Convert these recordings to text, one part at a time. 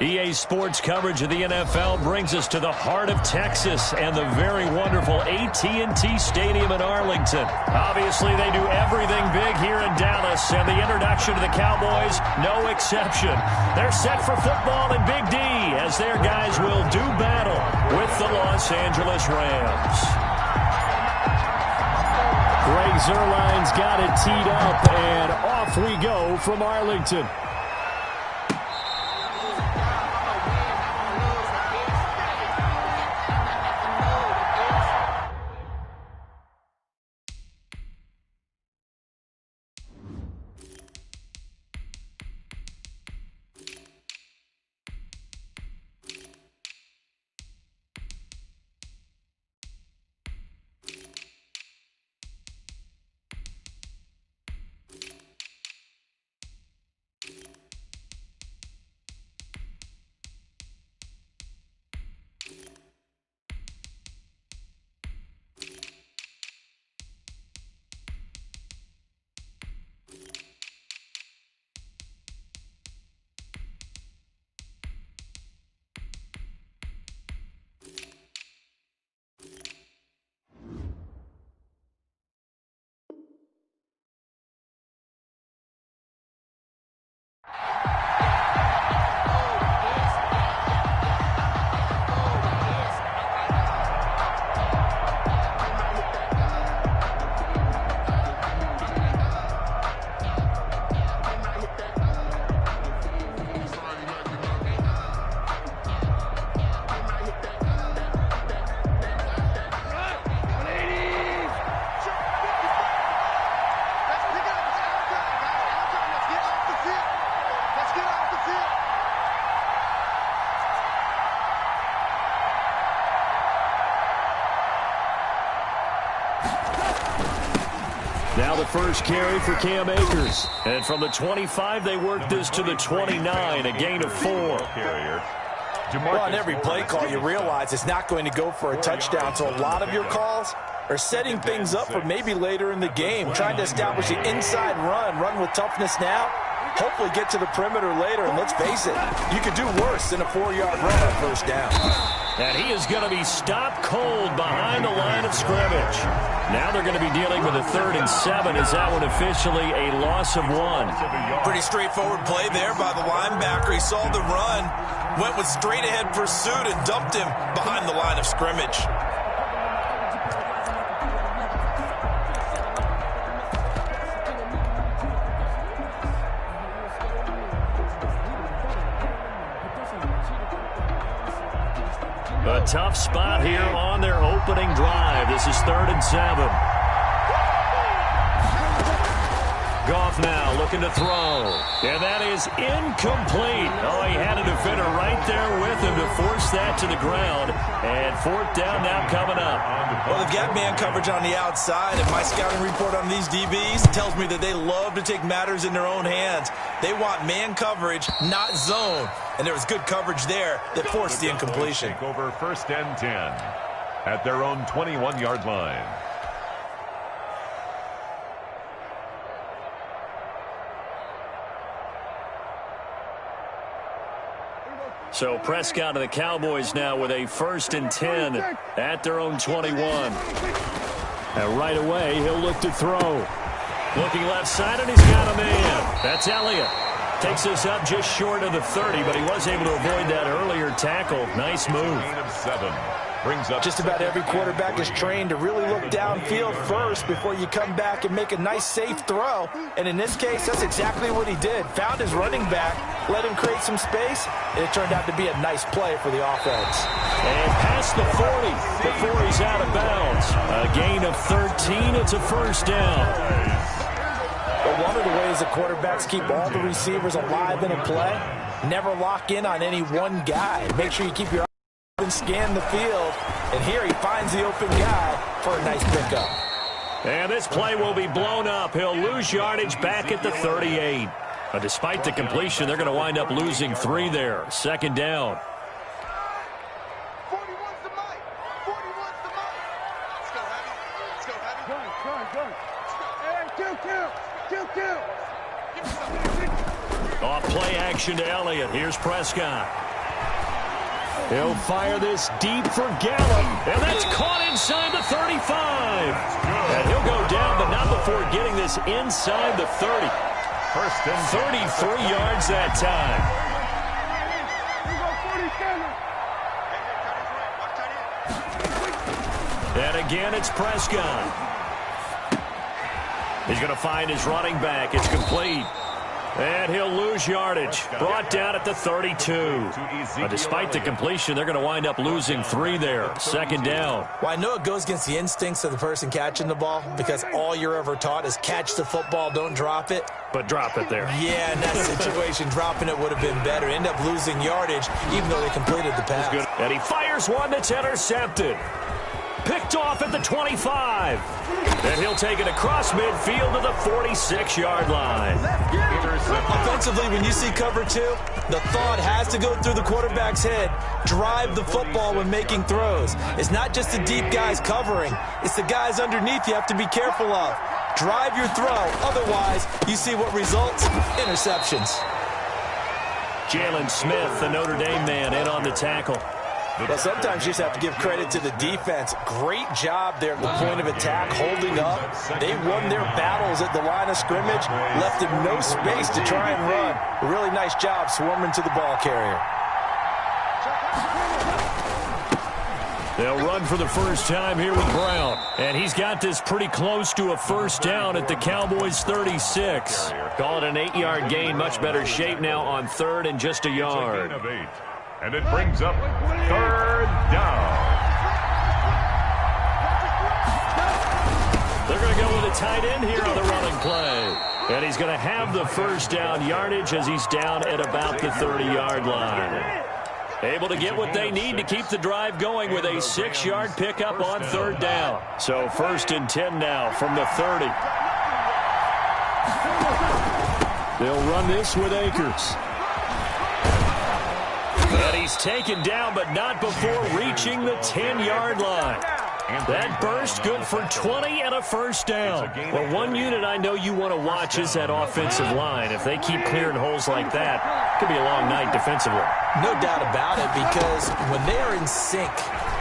EA Sports coverage of the NFL brings us to the heart of Texas and the very wonderful AT&T Stadium in Arlington. Obviously, they do everything big here in Dallas, and the introduction to the Cowboys, no exception. They're set for football in Big D as their guys will do battle with the Los Angeles Rams. Greg Zuerlein's got it teed up, and off we go from Arlington. Now the first carry for Cam Akers. And from the 25, they work this to the 29, a gain of 4. Well, on every play call, you realize it's not going to go for a touchdown, so a lot of your calls are setting things up for maybe later in the game, trying to establish the inside run with toughness now, hopefully get to the perimeter later, and let's face it, you could do worse than a 4-yard run on first down. And he is going to be stopped cold behind the line of scrimmage. Now they're going to be dealing with a 3rd and 7. Is that one officially a loss of 1? Pretty straightforward play there by the linebacker. He saw the run, went with straight-ahead pursuit, and dumped him behind the line of scrimmage. A tough spot here on their opening drive. This is 3rd and 7. Goff now looking to throw. And that is incomplete. Oh, he had a defender right there with him to force that to the ground. And 4th down now coming up. Well, they've got man coverage on the outside, and my scouting report on these DBs tells me that they love to take matters in their own hands. They want man coverage, not zone. And there was good coverage there that forced the incompletion. Take over 1st and 10 at their own 21-yard line. So Prescott and the Cowboys now with a 1st and 10 at their own 21. And right away, he'll look to throw. Looking left side, and he's got a man. That's Elliott. Takes us up just short of the 30, but he was able to avoid that earlier tackle. Nice move. Just about every quarterback is trained to really look downfield first before you come back and make a nice, safe throw. And in this case, that's exactly what he did. Found his running back, let him create some space, and it turned out to be a nice play for the offense. And past the 40 before he's out of bounds. A gain of 13. It's a 1st down. But one of the ways the quarterbacks keep all the receivers alive in a play, never lock in on any one guy. Make sure you keep your eyes and scan the field. And here he finds the open guy for a nice pickup. And this play will be blown up. He'll lose yardage back at the 38. But despite the completion, they're going to wind up losing 3 there. 2nd down. 41's the mic. 41's the mic. Let's go, Heavy. Let's go, Heavy. Off play action to Elliott. Here's Prescott. He'll fire this deep for Gallup, and that's caught inside the 35. And he'll go down, but not before getting this inside the 30. First and 33 yards that time. And again, it's Prescott. He's going to find his running back. It's complete. And he'll lose yardage. Brought down at the 32. But despite the completion, they're going to wind up losing 3 there. Second down. Well, I know it goes against the instincts of the person catching the ball because all you're ever taught is catch the football, don't drop it. But drop it there. Yeah, in that situation, dropping it would have been better. End up losing yardage even though they completed the pass. Good. And he fires one that's intercepted. Picked off at the 25. And he'll take it across midfield to the 46-yard line. Offensively, when you see cover 2, the thought has to go through the quarterback's head. Drive the football when making throws. It's not just the deep guys covering. It's the guys underneath you have to be careful of. Drive your throw. Otherwise, you see what results? Interceptions. Jalen Smith, the Notre Dame man, in on the tackle. Well, sometimes you just have to give credit to the defense. Great job there at the point of attack, holding up. They won their battles at the line of scrimmage, left them no space to try and run. A really nice job swarming to the ball carrier. They'll run for the first time here with Brown. And he's got this pretty close to a first down at the Cowboys' 36. Call it an 8-yard gain. Much better shape now on third and just a yard. And it brings up third down. They're going to go with a tight end here on the running play. And he's going to have the first down yardage as he's down at about the 30-yard line. Able to get what they need to keep the drive going with a 6-yard pickup on third down. So first and 10 now from the 30. They'll run this with Akers. And he's taken down, but not before reaching the 10-yard line. That burst good for 20 and a first down. Well, one unit I know you want to watch is that offensive line. If they keep clearing holes like that, it could be a long night defensively. No doubt about it, because when they are in sync,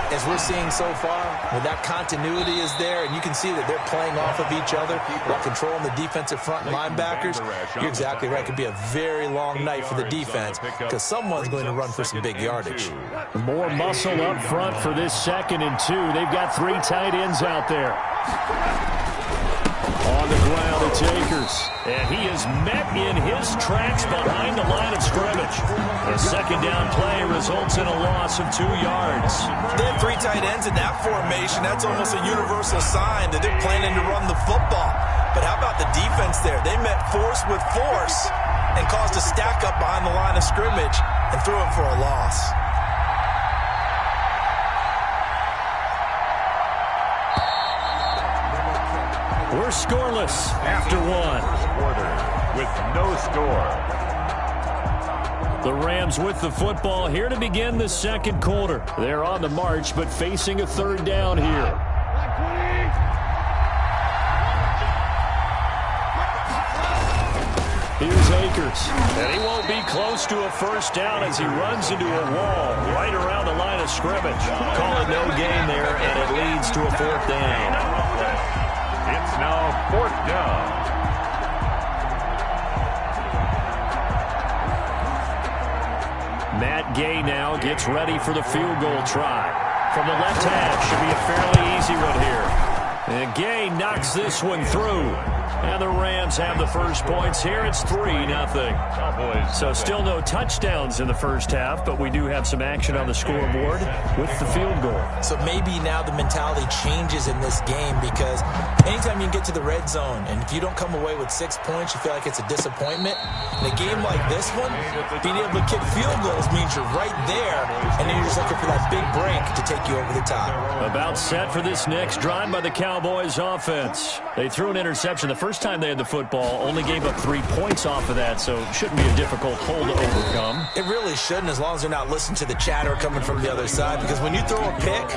as we're seeing so far, when that continuity is there, and you can see that they're playing off of each other while controlling the defensive front linebackers, you're exactly right. It could be a very long night for the defense because someone's going to run for some big yardage. More muscle up front for this 2nd and 2. They've got 3 tight ends out there. On the ground, it's Akers. And he is met in his tracks behind the line of scrimmage. The second down play results in a loss of 2 yards. They have 3 tight ends in that formation. That's almost a universal sign that they're planning to run the football. But how about the defense there? They met force with force and caused a stack up behind the line of scrimmage and threw him for a loss. We're scoreless after 1. Quarter with no score. The Rams with the football here to begin the 2nd quarter. They're on the march, but facing a 3rd down here. Here's Akers. And he won't be close to a first down as he runs into a wall right around the line of scrimmage. Call it no gain there, and it leads to a 4th down. It's now 4th down. Matt Gay now gets ready for the field goal try. From the left hash, should be a fairly easy one here. And Gay knocks this one through. And the Rams have the first points here. It's 3-0. So still no touchdowns in the first half, but we do have some action on the scoreboard with the field goal. So maybe now the mentality changes in this game because anytime you can get to the red zone, and if you don't come away with 6 points, you feel like it's a disappointment. In a game like this one, being able to kick field goals means you're right there, and then you're just looking for that big break to take you over the top. About set for this next drive by the Cowboys offense. They threw an interception the first time they had the football, only gave up 3 points off of that, so it shouldn't be a difficult hole to overcome. It really shouldn't, as long as they're not listening to the chatter coming from the other side, because when you throw a pick,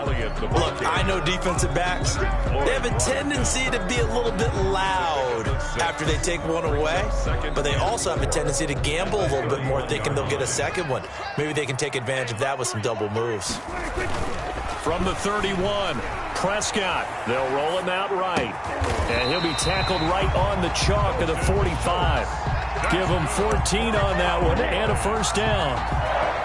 look, I know defensive backs, they have a tendency to be a little bit loud unload after they take one away, but they also have a tendency to gamble a little bit more, thinking they'll get a second one. Maybe they can take advantage of that with some double moves. From the 31, Prescott. They'll roll him out right. And he'll be tackled right on the chalk of the 45. Give him 14 on that one and a first down.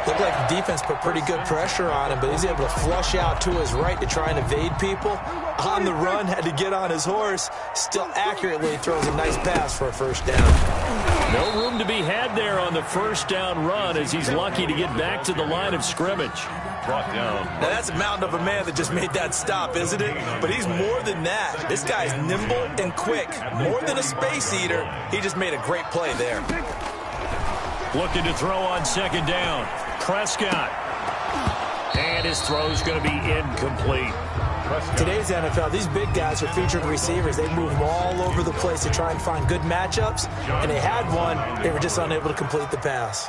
Looked like the defense put pretty good pressure on him, but he's able to flush out to his right to try and evade people. On the run, had to get on his horse. Still accurately throws a nice pass for a first down. No room to be had there on the first down run as he's lucky to get back to the line of scrimmage. Brought down. Now that's a mountain of a man that just made that stop, isn't it? But he's more than that. This guy's nimble and quick. More than a space eater. He just made a great play there. Looking to throw on second down. Prescott. And his throw's going to be incomplete. Today's NFL, these big guys are featured receivers. They move them all over the place to try and find good matchups. And they had one. They were just unable to complete the pass.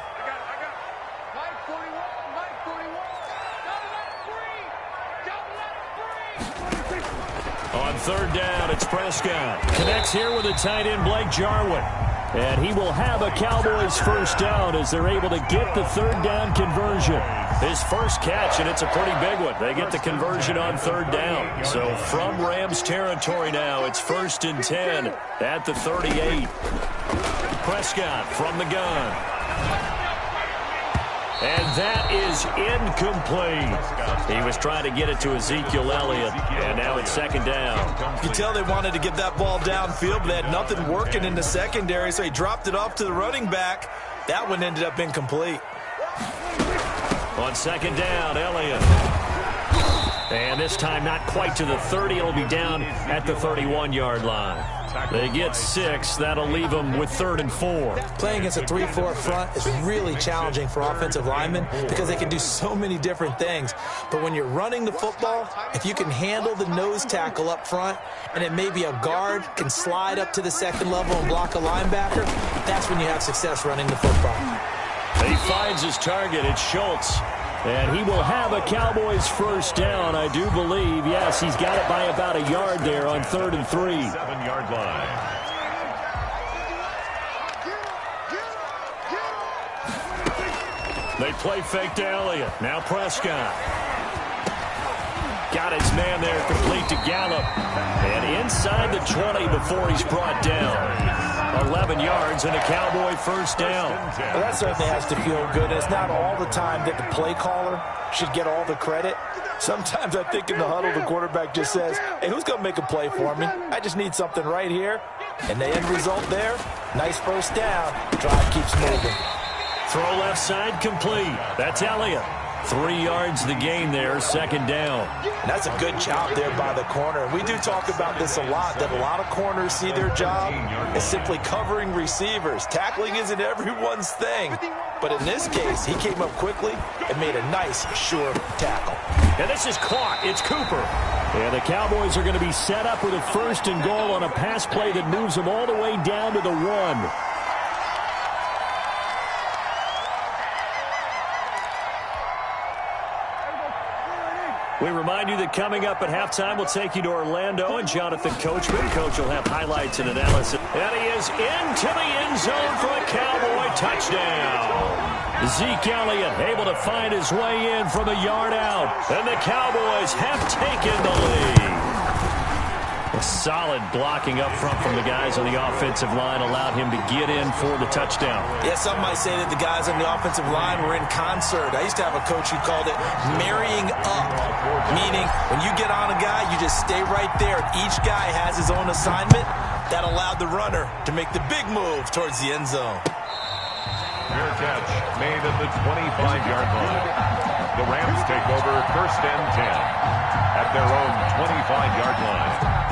On third down, it's Prescott. Connects here with a tight end, Blake Jarwin. And he will have a Cowboys first down as they're able to get the third down conversion. His first catch, and it's a pretty big one. They get the conversion on third down. So from Rams territory now, it's 1st and 10 at the 38. Prescott from the gun. And that is incomplete. He was trying to get it to Ezekiel Elliott, and now it's second down. You can tell they wanted to get that ball downfield, but they had nothing working in the secondary, so he dropped it off to the running back. That one ended up incomplete. On second down, Elliott. And this time not quite to the 30. It'll be down at the 31-yard line. They get 6. That'll leave them with 3rd and 4. Playing against a 3-4 front is really challenging for offensive linemen because they can do so many different things. But when you're running the football, if you can handle the nose tackle up front and it may be a guard can slide up to the second level and block a linebacker, that's when you have success running the football. He finds his target. It's Schultz. And he will have a Cowboys first down, I do believe. Yes, he's got it by about a yard there on 3rd and 3. 7-yard line. They play fake to Elliott. Now Prescott. Got his man there, complete to Gallup. And inside the 20 before he's brought down. 11 yards and a Cowboy first down. Well, that certainly has to feel good. It's not all the time that the play caller should get all the credit. Sometimes I think in the huddle, the quarterback just says, hey, who's going to make a play for me? I just need something right here. And the end result there, nice first down. Drive keeps moving. Throw left side complete. That's Elliott. 3 yards the gain there, second down. And that's a good job there by the corner. And we do talk about this a lot, that a lot of corners see their job as simply covering receivers. Tackling isn't everyone's thing. But in this case, he came up quickly and made a nice, sure tackle. And this is caught. It's Cooper. And the Cowboys are going to be set up with a 1st and goal on a pass play that moves them all the way down to the 1. We remind you that coming up at halftime, we'll take you to Orlando and Jonathan Coachman. Coach will have highlights and analysis. And he is into the end zone for a Cowboy touchdown. Zeke Elliott able to find his way in from a yard out. And the Cowboys have taken the lead. A solid blocking up front from the guys on the offensive line allowed him to get in for the touchdown. Yeah, some might say that the guys on the offensive line were in concert. I used to have a coach who called it marrying up, meaning when you get on a guy, you just stay right there. Each guy has his own assignment. That allowed the runner to make the big move towards the end zone. Fair catch made at the 25-yard line. The Rams take over 1st and 10 at their own 25-yard line.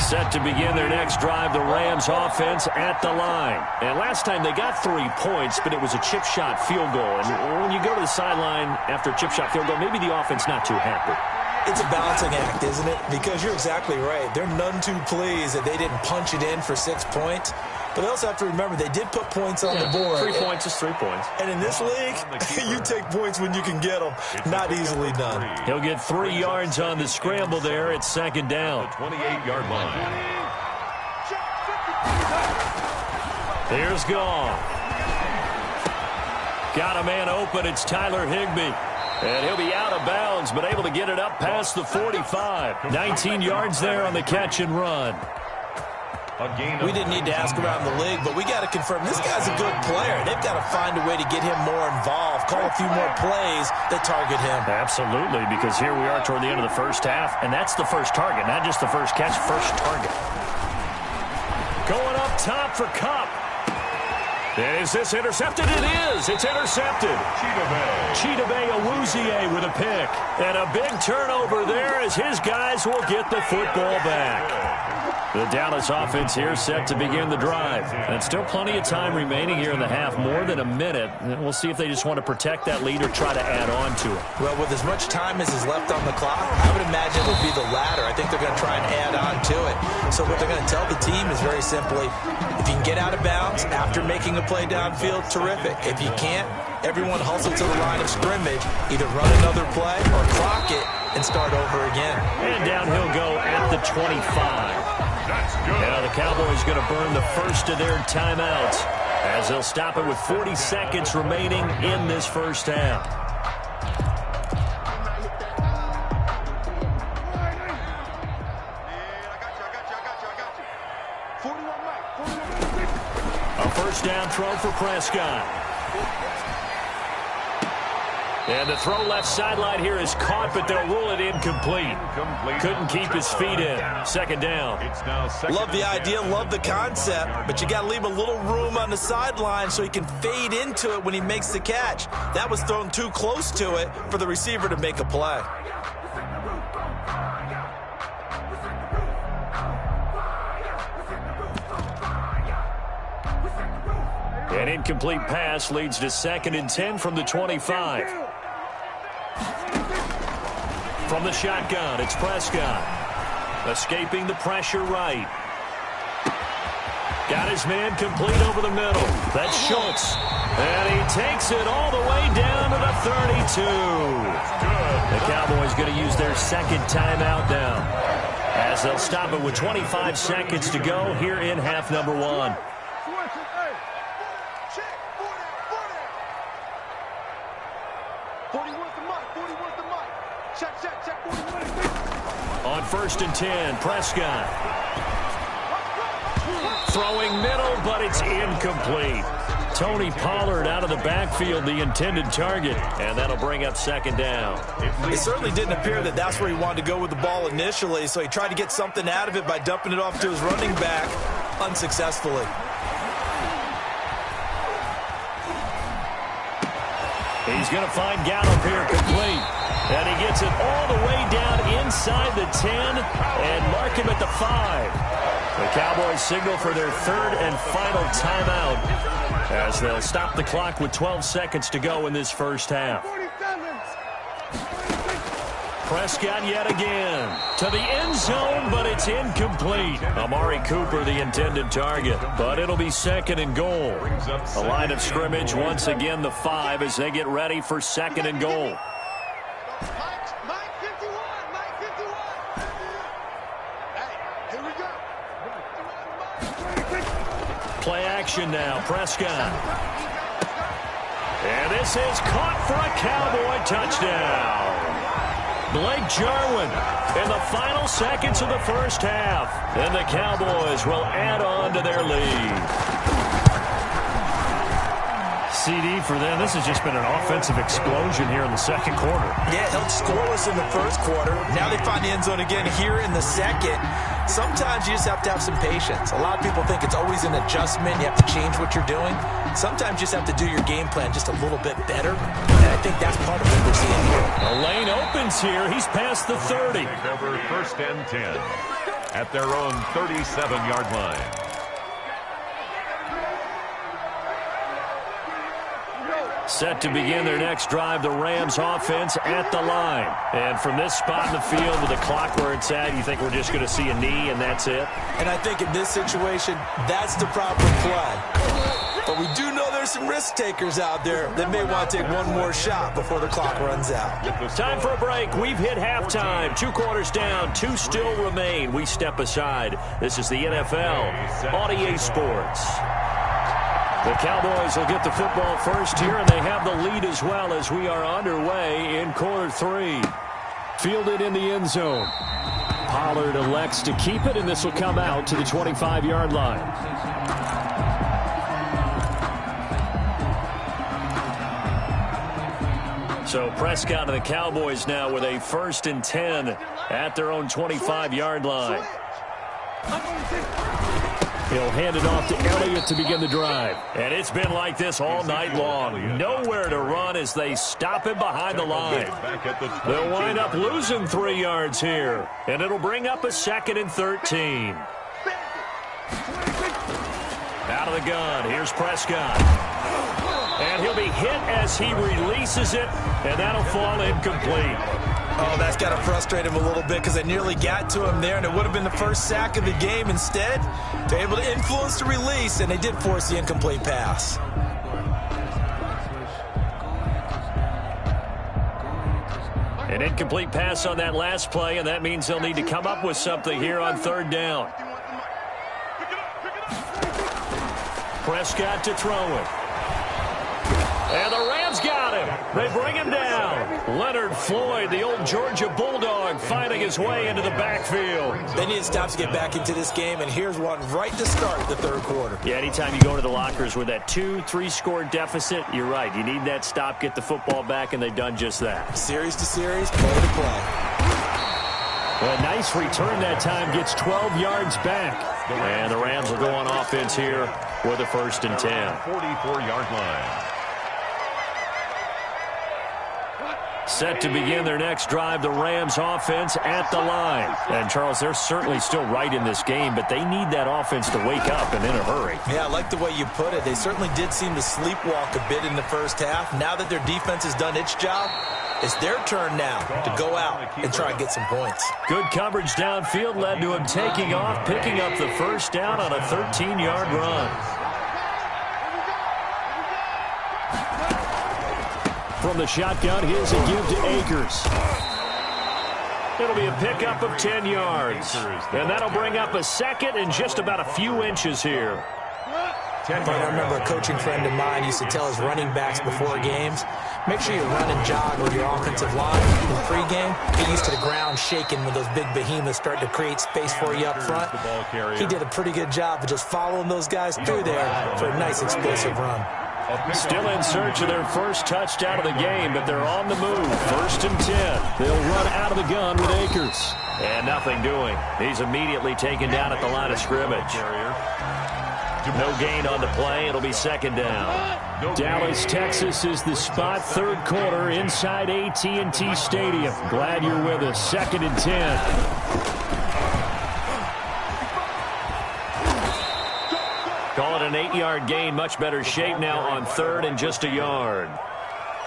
Set to begin their next drive, the Rams offense at the line. And last time they got 3 points, but it was a chip shot field goal. And when you go to the sideline after a chip shot field goal, maybe the offense not too happy. It's a balancing act, isn't it? Because you're exactly right. They're none too pleased that they didn't punch it in for 6 points. But they also have to remember they did put points on the board. 3 points is 3 points. And in this league, you take points when you can get them. Not easily done. He'll get 3 yards on the scramble there. It's second down. The 28-yard line. Here's Gall. Got a man open. It's Tyler Higbee. And he'll be out of bounds, but able to get it up past the 45. 19 yards there on the catch and run. We didn't need to ask around the league, but we got to confirm this guy's a good player. They've got to find a way to get him more involved, call a few more plays that target him. Absolutely, because here we are toward the end of the first half, and that's the first target, not just the first catch, first target. Going up top for Kupp. Is this intercepted? It is. It's intercepted. Chidobe Awuzie with a pick. And a big turnover there as his guys will get the football back. The Dallas offense here set to begin the drive. And still plenty of time remaining here in the half, more than a minute. And we'll see if they just want to protect that lead or try to add on to it. Well, with as much time as is left on the clock, I would imagine it would be the latter. I think they're going to try and add on to it. So what they're going to tell the team is very simply, if you can get out of bounds after making a play downfield, terrific. If you can't, everyone hustle to the line of scrimmage, either run another play or clock it and start over again. And down he'll go at the 25. Now the Cowboys going to burn the first of their timeouts as they'll stop it with 40 seconds remaining in this first half. A first down throw for Prescott. And the throw left sideline here is caught, but they'll rule it incomplete. Couldn't keep his feet in. Second down. Love the idea, love the concept, but you got to leave a little room on the sideline so he can fade into it when he makes the catch. That was thrown too close to it for the receiver to make a play. An incomplete pass leads to 2nd and 10 from the 25. From the shotgun, it's Prescott. Escaping the pressure right. Got his man complete over the middle. That's Schultz. And he takes it all the way down to the 32. The Cowboys going to use their second timeout now, as they'll stop it with 25 seconds to go here in half number 1. On 1st and 10, Prescott. Throwing middle, but it's incomplete. Tony Pollard out of the backfield, the intended target, and that'll bring up 2nd down. It certainly didn't appear that that's where he wanted to go with the ball initially, so he tried to get something out of it by dumping it off to his running back unsuccessfully. He's going to find Gallup here complete. And he gets it all the way down inside the 10 and mark him at the 5. The Cowboys signal for their 3rd and final timeout as they'll stop the clock with 12 seconds to go in this first half. Prescott yet again to the end zone, but it's incomplete. Amari Cooper, the intended target, but it'll be 2nd and goal. The line of scrimmage, once again, the 5 as they get ready for 2nd and goal. Play action now, Prescott. And this is caught for a Cowboy touchdown. Blake Jarwin in the final seconds of the first half. And the Cowboys will add on to their lead. CD for them. This has just been an offensive explosion here in the second quarter. Yeah, held scoreless in the first quarter. Now they find the end zone again here in the second. Sometimes you just have to have some patience. A lot of people think it's always an adjustment. You have to change what you're doing. Sometimes you just have to do your game plan just a little bit better. And I think that's part of what we're seeing here. A lane opens here. He's past the 30. Over 1st and 10 at their own 37-yard line. Set to begin their next drive, the Rams offense at the line. And from this spot in the field with the clock where it's at, you think we're just going to see a knee and that's it? And I think in this situation, that's the proper play. But we do know there's some risk takers out there that may want to take one more shot before the clock runs out. Time for a break. We've hit halftime. 2 quarters down, 2 still remain. We step aside. This is the NFL on EA Sports. The Cowboys will get the football first here, and they have the lead as well as we are underway in quarter 3. Fielded in the end zone. Pollard elects to keep it, and this will come out to the 25-yard line. So Prescott and the Cowboys now with a 1st and 10 at their own 25-yard line. He'll hand it off to Elliott to begin the drive. And it's been like this all night long. Nowhere to run as they stop him behind the line. They'll wind up losing 3 yards here. And it'll bring up a 2nd and 13. Out of the gun, here's Prescott. And he'll be hit as he releases it, and that'll fall incomplete. Oh, that's got to frustrate him a little bit because they nearly got to him there, and it would have been the first sack of the game. Instead, they're able to influence the release, and they did force the incomplete pass. An incomplete pass on that last play, and that means they'll need to come up with something here on 3rd down. Prescott to throw it. And the Rams got him. They bring him down. Leonard Floyd, the old Georgia Bulldog, finding his way into the backfield. They need to stop to get back into this game, and here's one right to start the 3rd quarter. Yeah, anytime you go to the lockers with that 2-3 deficit, you're right. You need that stop, get the football back, and they've done just that. Series to series, play to play. A nice return that time, gets 12 yards back. And the Rams will go on offense here with a 1st and 10. 44-yard line. Set to begin their next drive, the Rams offense at the line. And, Charles, they're certainly still right in this game, but they need that offense to wake up and in a hurry. Yeah, I like the way you put it. They certainly did seem to sleepwalk a bit in the first half. Now that their defense has done its job, it's their turn now to go out and try and get some points. Good coverage downfield led to him taking off, picking up the 1st down on a 13-yard run. From the shotgun, here's a give to Akers. It'll be a pickup of 10 yards. And that'll bring up a 2nd and just about a few inches here. I remember a coaching friend of mine used to tell his running backs before games, make sure you run and jog with your offensive line in pregame. Get used to the ground shaking when those big behemoths start to create space for you up front. He did a pretty good job of just following those guys through there for a nice explosive run. Still in search of their 1st touchdown of the game, but they're on the move. 1st and 10. They'll run out of the gun with Akers. And nothing doing. He's immediately taken down at the line of scrimmage. No gain on the play. It'll be 2nd down. Dallas, Texas is the spot. 3rd quarter inside AT&T Stadium. Glad you're with us. 2nd and 10. Call it an 8-yard gain. Much better shape now on 3rd and just a yard.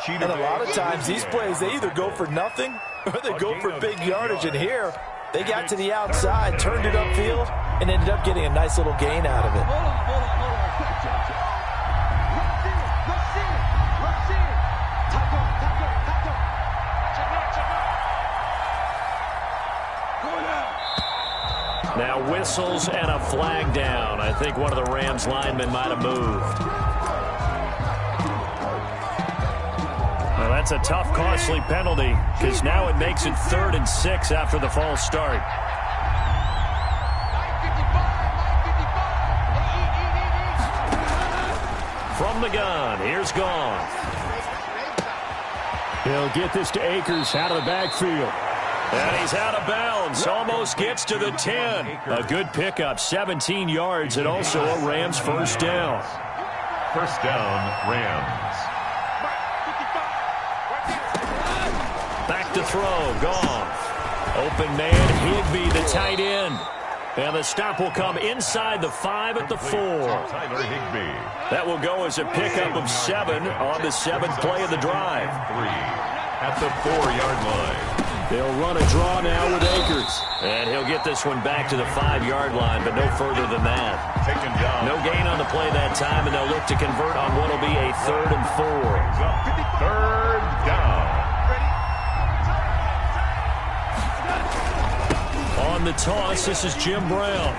And a lot of times these plays, they either go for nothing or they go for big yardage. And here, they got to the outside, turned it upfield, and ended up getting a nice little gain out of it. Now whistles and a flag down. I think one of the Rams linemen might have moved. Well, that's a tough, costly penalty because now it makes it 3rd and 6 after the false start. From the gun, here's Goff. He'll get this to Akers out of the backfield. And he's out of bounds. Almost gets to the 10. A good pickup, 17 yards, and also a Rams 1st down. 1st down, Rams. Back to throw, Goff. Open man, Higbee, the tight end. And the stop will come inside the 5 at the 4. That will go as a pickup of 7 on the 7th play of the drive. 3 at the 4-yard line. They'll run a draw now with Akers. And he'll get this one back to the 5-yard line, but no further than that. No gain on the play that time, and they'll look to convert on what will be a 3rd and 4. 3rd down. On the toss, this is Jim Brown.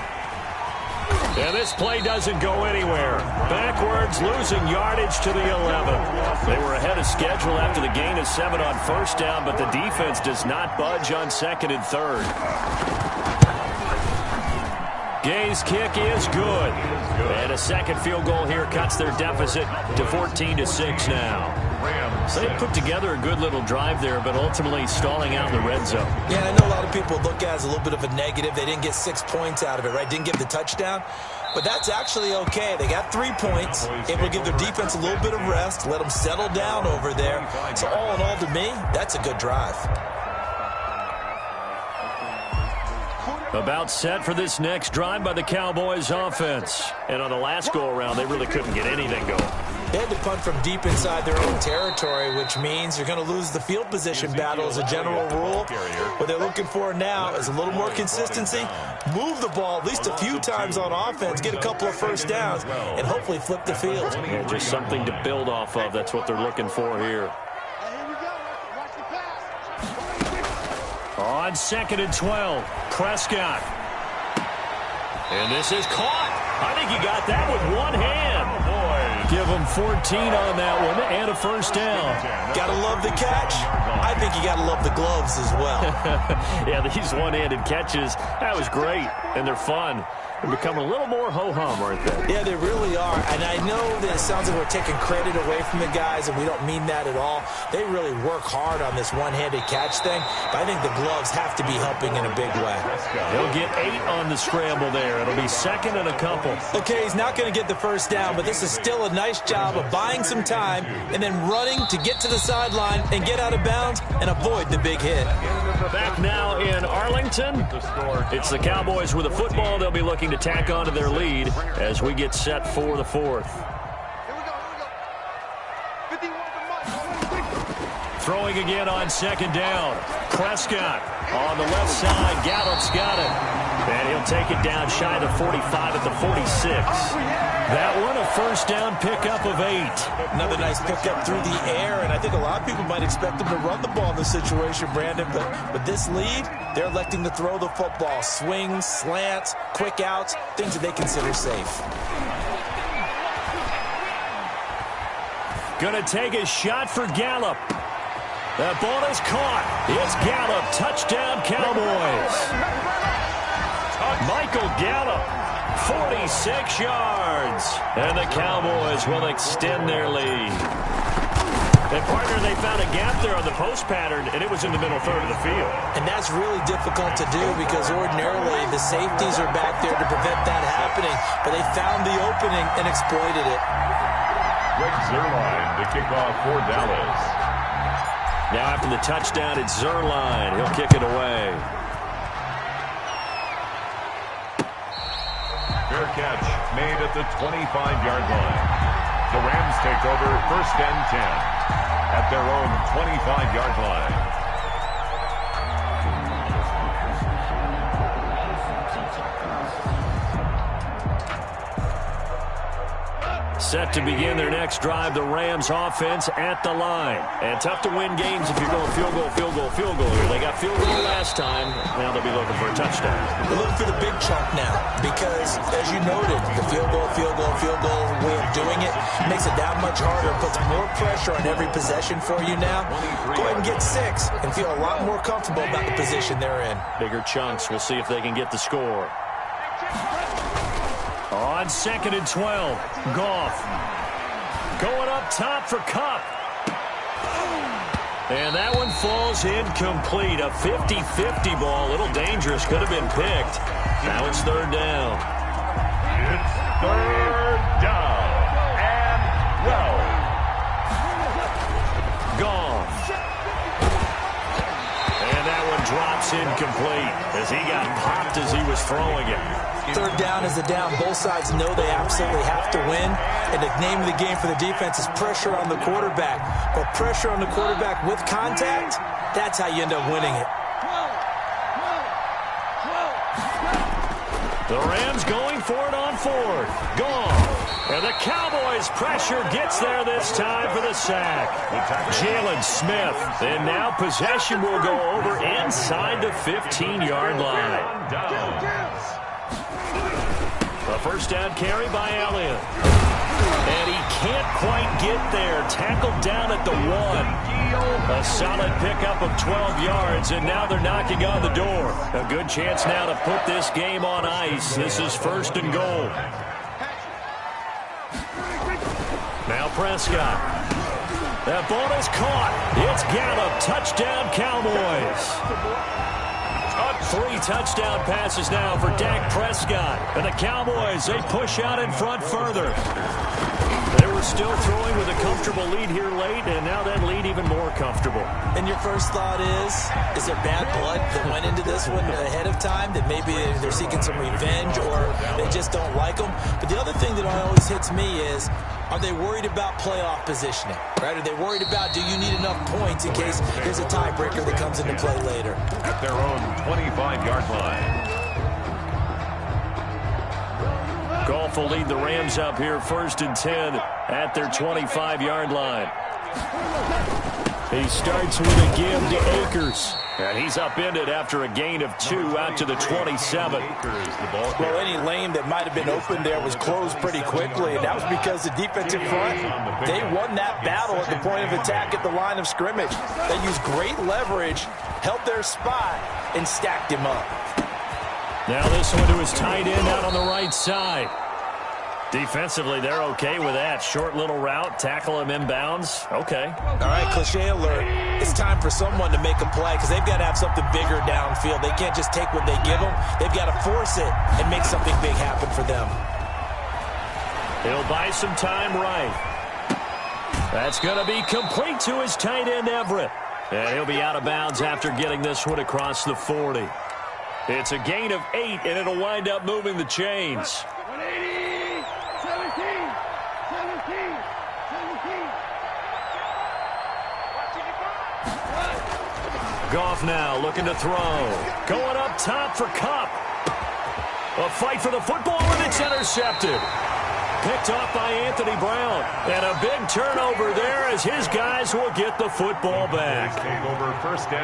And this play doesn't go anywhere. Backwards, losing yardage to the 11. They were ahead of schedule after the gain of 7 on 1st down, but the defense does not budge on 2nd and 3rd. Gay's kick is good. And a second field goal here cuts their deficit to 14-6 now. So they put together a good little drive there, but ultimately stalling out in the red zone. Yeah, I know a lot of people look at it as a little bit of a negative. They didn't get 6 points out of it, right? Didn't get the touchdown. But that's actually okay. They got 3 points, able to give their defense a little bit of rest, let them settle down over there. So all in all, to me, that's a good drive. About set for this next drive by the Cowboys offense. And on the last go-around, they really couldn't get anything going. They had to punt from deep inside their own territory, which means you're going to lose the field position battle as a general rule. What they're looking for now is a little more consistency, move the ball at least a few times on offense, get a couple of first downs, and hopefully flip the field. Yeah, just something to build off of. That's what they're looking for here. On 2nd and 12, Prescott. And this is caught. I think he got that with one hand. Give him 14 on that one and a first down. Gotta love the catch. I think you gotta love the gloves as well. Yeah, these one-handed catches, that was great, and they're fun. They're becoming a little more ho-hum, aren't they? Yeah, they really are. And I know that it sounds like we're taking credit away from the guys, and we don't mean that at all. They really work hard on this one-handed catch thing, but I think the gloves have to be helping in a big way. He'll get 8 on the scramble there. It'll be 2nd and a couple. Okay, he's not going to get the first down, but this is still a nice job of buying some time and then running to get to the sideline and get out of bounds and avoid the big hit. Back now in Arlington. It's the Cowboys with a football. They'll be looking to tack on to their lead as we get set for the 4th. Throwing again on 2nd down. Prescott on the left side. Gallup's got it. And he'll take it down shy of 45 at the 46. That one, a first down pickup of 8. Another nice pickup through the air, and I think a lot of people might expect them to run the ball in this situation, Brandon, but with this lead, they're electing to throw the football. Swings, slants, quick outs, things that they consider safe. Gonna take a shot for Gallup. That ball is caught. It's Gallup. Touchdown, Cowboys. Michael Gallup, 46 yards. And the Cowboys will extend their lead. And, partner, they found a gap there on the post pattern, and it was in the middle third of the field. And that's really difficult to do because ordinarily the safeties are back there to prevent that happening. But they found the opening and exploited it. Greg Zuerlein to kick off for Dallas. Now after the touchdown, it's Zuerlein. He'll kick it away. Fair catch made at the 25-yard line. The Rams take over 1st and 10 at their own 25-yard line. Set to begin their next drive, the Rams offense at the line. And tough to win games if you're going field goal, field goal, field goal here. They got field goal last time. Now they'll be looking for a touchdown. They're looking for the big chunk now because, as you noted, the field goal way of doing it makes it that much harder and puts more pressure on every possession for you now. Go ahead and get 6 and feel a lot more comfortable about the position they're in. Bigger chunks. We'll see if they can get the score. On 2nd and 12, Goff going up top for Kupp. And that one falls incomplete. A 50-50 ball. A little dangerous. Could have been picked. Now it's 3rd down. It's 3rd down. And well. Goff. And that one drops It's incomplete as he got popped as he was throwing it. Third down is a down. Both sides know they absolutely have to win. And the name of the game for the defense is pressure on the quarterback. But pressure on the quarterback with contact, that's how you end up winning it. The Rams going for it on fourth. Gone. And the Cowboys' pressure gets there this time for the sack. Jalen Smith. And now possession will go over inside the 15-yard line. A first down carry by Elliott. And he can't quite get there. Tackled down at the 1. A solid pickup of 12 yards, and now they're knocking on the door. A good chance now to put this game on ice. This is first and goal. Now Prescott. That ball is caught. It's Gallup. Touchdown, Cowboys. 3 touchdown passes now for Dak Prescott. And the Cowboys, they push out in front further. They were still throwing with a comfortable lead here late, and now that lead even more comfortable. And your first thought is there bad blood that went into this one ahead of time, that maybe they're seeking some revenge or they just don't like them? But the other thing that always hits me is, are they worried about playoff positioning? Right? Are they worried about, do you need enough points in case there's a tiebreaker that comes into play later? At their own 25-yard line. Goff will lead the Rams up here first and 10 at their 25-yard line. He starts with a give to Akers. And he's upended after a gain of 2 out to the 27. Well, any lane that might have been open there was closed pretty quickly, and that was because the defensive front, they won that battle at the point of attack at the line of scrimmage. They used great leverage, held their spot, and stacked him up. Now this one to his tight end out on the right side. Defensively, they're okay with that. Short little route, tackle him inbounds. Okay. All right, cliche alert. It's time for someone to make a play because they've got to have something bigger downfield. They can't just take what they give them. They've got to force it and make something big happen for them. He'll buy some time right. That's going to be complete to his tight end, Everett. And he'll be out of bounds after getting this one across the 40. It's a gain of 8, and it'll wind up moving the chains. 180, 17. Goff now looking to throw. Going up top for Kupp. A fight for the football, and it's intercepted. Picked off by Anthony Brown. And a big turnover there as his guys will get the football back.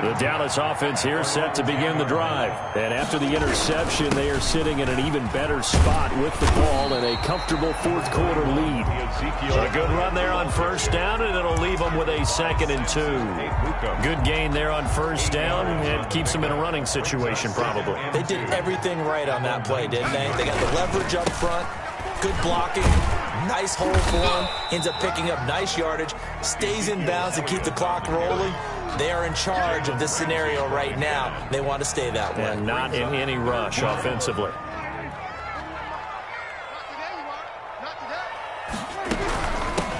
The Dallas offense here set to begin the drive. And after the interception, they are sitting in an even better spot with the ball and a comfortable fourth quarter lead. A good run there on first down, and it'll leave them with a 2nd and 2. Good gain there on first down. It keeps them in a running situation probably. They did everything right on that play, didn't they? They got the leverage up front. Good blocking, nice hole for him, ends up picking up nice yardage, stays in bounds to keep the clock rolling. They are in charge of this scenario right now. They want to stay that way. And not in any rush offensively.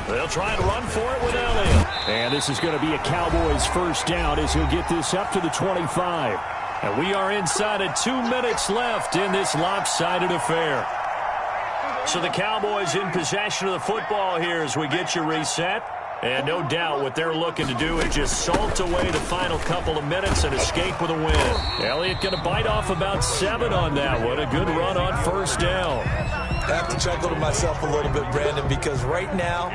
They'll try and run for it with Elliott. And this is going to be a Cowboys first down as he'll get this up to the 25. And we are inside of 2 minutes left in this lopsided affair. So the Cowboys in possession of the football here as we get you reset. And no doubt what they're looking to do is just salt away the final couple of minutes and escape with a win. Elliott going to bite off about 7 on that one. A good run on first down. I have to chuckle to myself a little bit, Brandon, because right now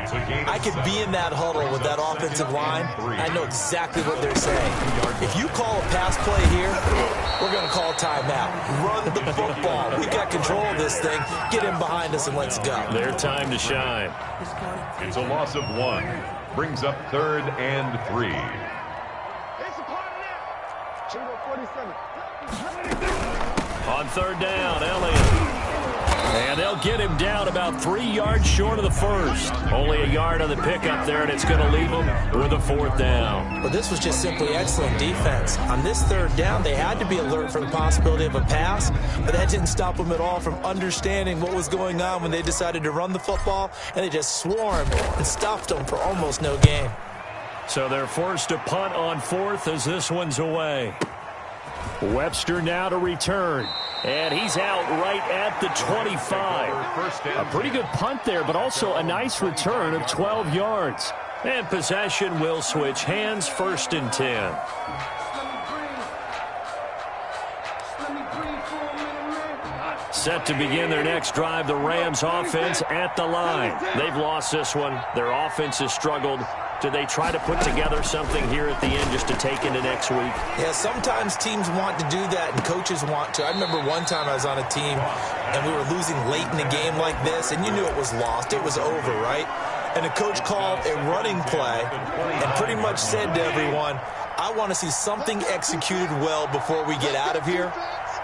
I could be in that huddle with that offensive line. I know exactly what they're saying. If you call a pass play here, we're going to call timeout. Run the football. We got control of this thing. Get in behind us and let's go. Their time to shine. It's a loss of 1. Brings up 3rd and 3. On third down, Elliott. And they'll get him down about 3 yards short of the first. Only a yard on the pickup there, and it's going to leave him with a 4th down. Well, this was just simply excellent defense. On this 3rd down, they had to be alert for the possibility of a pass, but that didn't stop them at all from understanding what was going on when they decided to run the football, and they just swarmed and stuffed them for almost no gain. So they're forced to punt on 4th as this one's away. Webster now to return. And he's out right at the 25. A pretty good punt there, but also a nice return of 12 yards. And possession will switch hands, 1st and 10. Set to begin their next drive, the Rams offense at the line. They've lost this one. Their offense has struggled. Do they try to put together something here at the end just to take into next week? Yeah, sometimes teams want to do that and coaches want to. I remember one time I was on a team and we were losing late in a game like this, and you knew it was lost. It was over, right? And the coach called a running play and pretty much said to everyone, I want to see something executed well before we get out of here.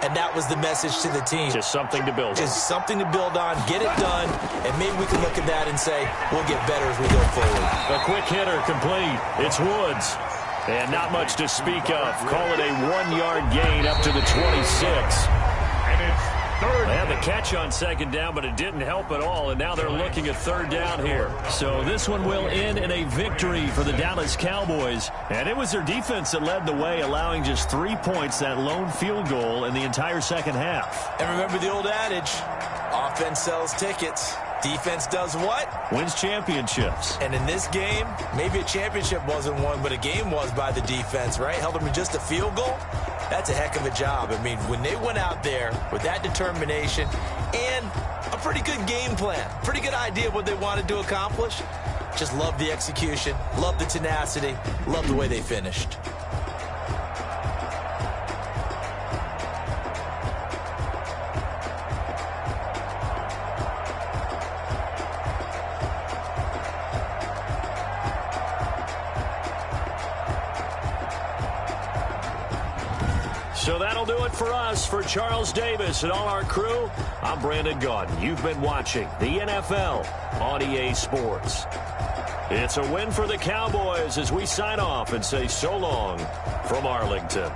And that was the message to the team. Just something to build on. Just something to build on, get it done, and maybe we can look at that and say, we'll get better as we go forward. A quick hitter complete. It's Woods. And not much to speak of. Call it a 1-yard gain up to the 26. And it's third. They had the catch on 2nd down, but it didn't help at all, and now they're looking at 3rd down here. So this one will end in a victory for the Dallas Cowboys, and it was their defense that led the way, allowing just 3 points, that lone field goal in the entire second half. And remember the old adage, offense sells tickets. Defense does what? Wins championships. And in this game, maybe a championship wasn't won, but a game was by the defense, right? Held them to just a field goal. That's a heck of a job. I mean, when they went out there with that determination and a pretty good game plan, pretty good idea of what they wanted to accomplish, just love the execution, love the tenacity, love the way they finished. So that'll do it for us. For Charles Davis and all our crew, I'm Brandon Gaudin. You've been watching the NFL on EA Sports. It's a win for the Cowboys as we sign off and say so long from Arlington.